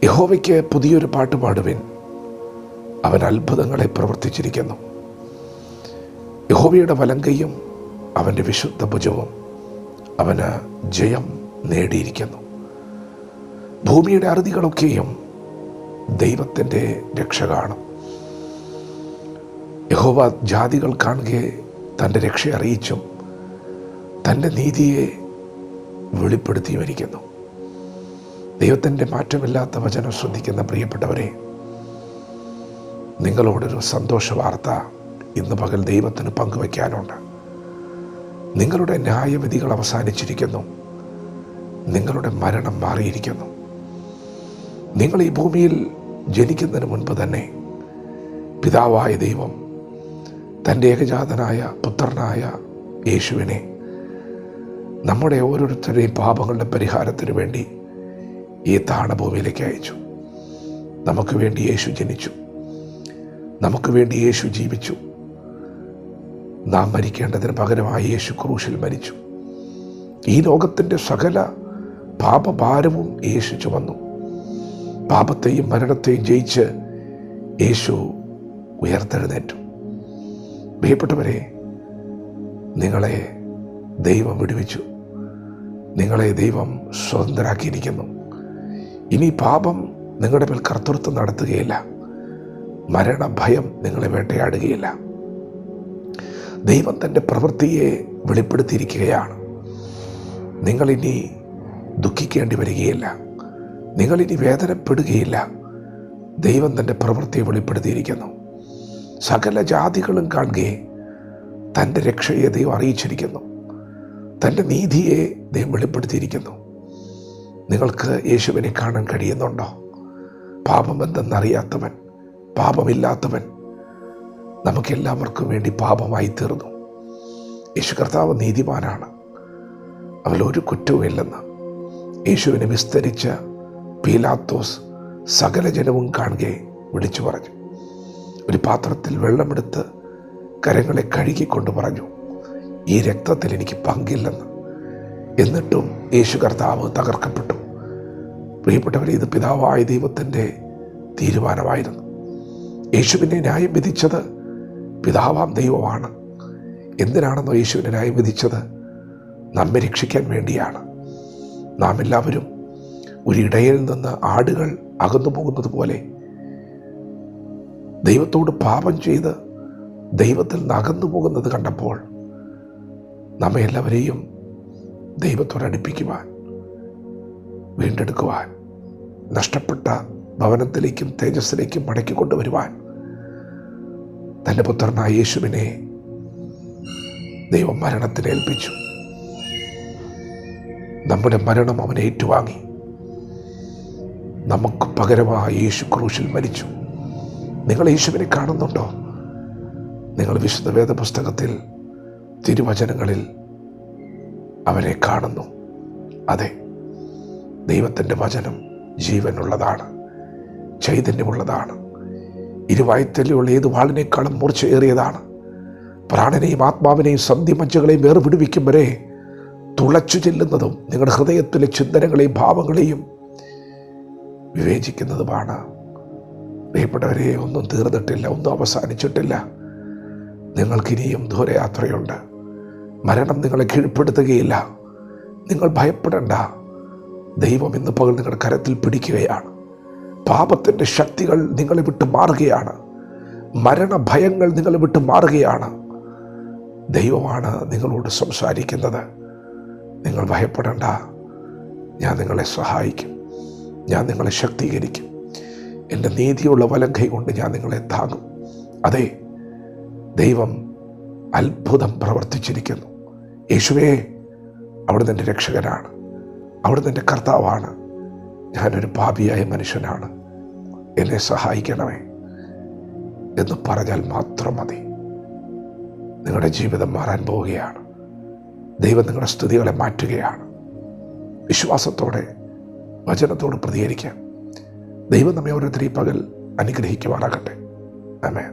യഹോവയ്ക്ക് പുതിയൊരു പാട്ട് പാടുവിൻ, അവൻ അത്ഭുതങ്ങളെ പ്രവർത്തിച്ചിരിക്കുന്നു. യഹോവയുടെ വലങ്കയും അവൻ്റെ വിശുദ്ധ ഭുജവും അവന് ജയം നേടിയിരിക്കുന്നു. ഭൂമിയുടെ അറുതികളൊക്കെയും ദൈവത്തിൻ്റെ രക്ഷ കാണും. യഹോവ ജാതികൾ കാണുകെ തൻ്റെ രക്ഷ അറിയിച്ചും തൻ്റെ നീതിയെ വെളിപ്പെടുത്തിയുമിരിക്കുന്നു. ദൈവത്തിൻ്റെ മാറ്റമില്ലാത്ത വചനം ശ്രദ്ധിക്കുന്ന പ്രിയപ്പെട്ടവരെ, നിങ്ങളോടൊരു സന്തോഷ വാർത്ത ഇന്ന് പകൽ ദൈവത്തിന് പങ്കുവയ്ക്കാനുണ്ട്. നിങ്ങളുടെ ന്യായവിധികൾ അവസാനിച്ചിരിക്കുന്നു. നിങ്ങളുടെ മരണം മാറിയിരിക്കുന്നു. നിങ്ങൾ ഈ ഭൂമിയിൽ ജനിക്കുന്നതിന് മുൻപ് തന്നെ പിതാവായ ദൈവം തൻ്റെ ഏകജാതനായ പുത്രനായ യേശുവിനെ നമ്മുടെ ഓരോരുത്തരുടെയും പാപങ്ങളുടെ പരിഹാരത്തിന് വേണ്ടി ഈ താണഭൂമിയിലേക്ക് അയച്ചു. നമുക്ക് വേണ്ടി യേശു ജനിച്ചു. നമുക്ക് വേണ്ടി യേശു ജീവിച്ചു. നാം മരിക്കേണ്ടതിന് പകരമായി യേശു ക്രൂശിൽ മരിച്ചു. ഈ ലോകത്തിൻ്റെ സകല പാപഭാരവും യേശു ചുമന്നു. പാപത്തെയും മരണത്തെയും ജയിച്ച് യേശു ഉയർത്തെഴുന്നേറ്റു. പ്രിയപ്പെട്ടവരെ, നിങ്ങളെ ദൈവം വിടുവിച്ചു. നിങ്ങളെ ദൈവം സ്വതന്ത്രരാക്കിയിരിക്കുന്നു. ഇനി പാപം നിങ്ങളുടെ മേൽ കർത്തൃത്വം നടത്തുകയില്ല. മരണഭയം നിങ്ങളെ വേട്ടയാടുകയില്ല. ദൈവം തൻ്റെ പ്രവൃത്തിയെ വെളിപ്പെടുത്തിയിരിക്കുകയാണ്. നിങ്ങളിനി ദുഃഖിക്കേണ്ടി വരികയില്ല. നിങ്ങളിനി വേദനപ്പെടുകയില്ല. ദൈവം തൻ്റെ പ്രവൃത്തിയെ വെളിപ്പെടുത്തിയിരിക്കുന്നു. സകല ജാതികളും കാണുകയെ തൻ്റെ രക്ഷയെ ദൈവം അറിയിച്ചിരിക്കുന്നു. തൻ്റെ നീതിയെ ദൈവം വെളിപ്പെടുത്തിയിരിക്കുന്നു. നിങ്ങൾക്ക് യേശുവിനെ കാണാൻ കഴിയുന്നുണ്ടോ? പാപമെന്തെന്നറിയാത്തവൻ, പാപമില്ലാത്തവൻ നമുക്കെല്ലാവർക്കും വേണ്ടി പാപമായി തീർന്നു. യേശു കർത്താവ് നീതിമാനാണ്. അവൻ ഒരു കുറ്റവുമില്ലെന്ന് യേശുവിനെ വിസ്തരിച്ച പീലാത്തോസ് സകല ജനവും കാണുകെ വിളിച്ചു പറഞ്ഞു. ഒരു പാത്രത്തിൽ വെള്ളമെടുത്ത് കരങ്ങളെ കഴുകിക്കൊണ്ട് പറഞ്ഞു, ഈ രക്തത്തിൽ എനിക്ക് പങ്കില്ലെന്ന്. എന്നിട്ടും യേശു കർത്താവ് തകർക്കപ്പെട്ടു. പ്രിയപ്പെട്ടവരെ, ഇത് പിതാവായ ദൈവത്തിൻ്റെ തീരുമാനമായിരുന്നു. യേശുവിനെ ന്യായം വിധിച്ചത് പിതാവാം ദൈവമാണ്. എന്തിനാണെന്നോ യേശുവിനെ ന്യായം വിധിച്ചത്? നമ്മെ രക്ഷിക്കാൻ വേണ്ടിയാണ്. നാം എല്ലാവരും ഒരു ഇടയിൽ നിന്ന് ആടുകൾ അകന്നു പോകുന്നത് പോലെ ദൈവത്തോട് പാപം ചെയ്ത് ദൈവത്തിൽ നിന്ന് അകന്നു പോകുന്നത് കണ്ടപ്പോൾ നമ്മെ എല്ലാവരെയും ദൈവത്തോട് അടുപ്പിക്കുവാൻ, വീണ്ടെടുക്കുവാൻ, നഷ്ടപ്പെട്ട ഭവനത്തിലേക്കും തേജസ്സിലേക്കും മടക്കി കൊണ്ടുവരുവാൻ തൻ്റെ പുത്രനായ യേശുവിനെ ദൈവം മരണത്തിന് ഏൽപ്പിച്ചു. നമ്മുടെ മരണം അവൻ ഏറ്റുവാങ്ങി. നമുക്ക് പകരമായി യേശു ക്രൂശിൽ മരിച്ചു. നിങ്ങൾ യേശുവിനെ കാണുന്നുണ്ടോ? നിങ്ങൾ വിശുദ്ധ വേദപുസ്തകത്തിൽ തിരുവചനങ്ങളിൽ അവനെ കാണുന്നു. അതെ, ദൈവത്തിൻ്റെ വചനം ജീവനുള്ളതാണ്, ചൈതന്യമുള്ളതാണ്, ഇരുവായ്ത്തല്ലുള്ള ഏത് വാളിനേക്കാളും മൂർച്ചയേറിയതാണ്. പ്രാണനെയും ആത്മാവിനെയും സന്ധിമജ്ജകളെയും വേർപിടിവിക്കും വരെ തുളച്ചു ചെല്ലുന്നതും നിങ്ങളുടെ ഹൃദയത്തിലെ ചിന്തനങ്ങളെയും ഭാവങ്ങളെയും വിവേചിക്കുന്നതുമാണ്. പ്രിയപ്പെട്ടവരെ, ഒന്നും തീർന്നിട്ടില്ല, ഒന്നും അവസാനിച്ചിട്ടില്ല. നിങ്ങൾക്കിനിയും ദൂരയാത്രയുണ്ട്. മരണം നിങ്ങളെ കീഴ്പ്പെടുത്തുകയില്ല. നിങ്ങൾ ഭയപ്പെടേണ്ട. ദൈവം ഇന്ന് പകൽ നിങ്ങളുടെ കരത്തിൽ പിടിക്കുകയാണ്. പാപത്തിൻ്റെ ശക്തികൾ നിങ്ങളെ വിട്ട് മാറുകയാണ്. മരണഭയങ്ങൾ നിങ്ങളെ വിട്ട് മാറുകയാണ്. ദൈവമാണ് നിങ്ങളോട് സംസാരിക്കുന്നത്. നിങ്ങൾ ഭയപ്പെടേണ്ട. ഞാൻ നിങ്ങളെ സഹായിക്കും. ഞാൻ നിങ്ങളെ ശക്തീകരിക്കും. എൻ്റെ നീതിയുള്ള വലങ്കൈ കൊണ്ട് ഞാൻ നിങ്ങളെ താങ്ങും. അതെ, ദൈവം അത്ഭുതം പ്രവർത്തിച്ചിരിക്കുന്നു. യേശുവേ, അവിടുന്ന് എൻ്റെ രക്ഷകനാണ്, അവിടുന്ന് എൻ്റെ കർത്താവാണ്. ഞാനൊരു പാപിയായ മനുഷ്യനാണ്, എന്നെ സഹായിക്കണമേ എന്ന് പറഞ്ഞാൽ മാത്രം മതി. നിങ്ങളുടെ ജീവിതം മാറാൻ പോവുകയാണ്. ദൈവം നിങ്ങളുടെ സ്ഥിതികളെ മാറ്റുകയാണ്. വിശ്വാസത്തോടെ വചനത്തോട് പ്രതികരിക്കാം. ദൈവം നമ്മെ ഓരോരുത്തരെയും പകൽ അനുഗ്രഹിക്കുവാനാകട്ടെ. ആമേൻ.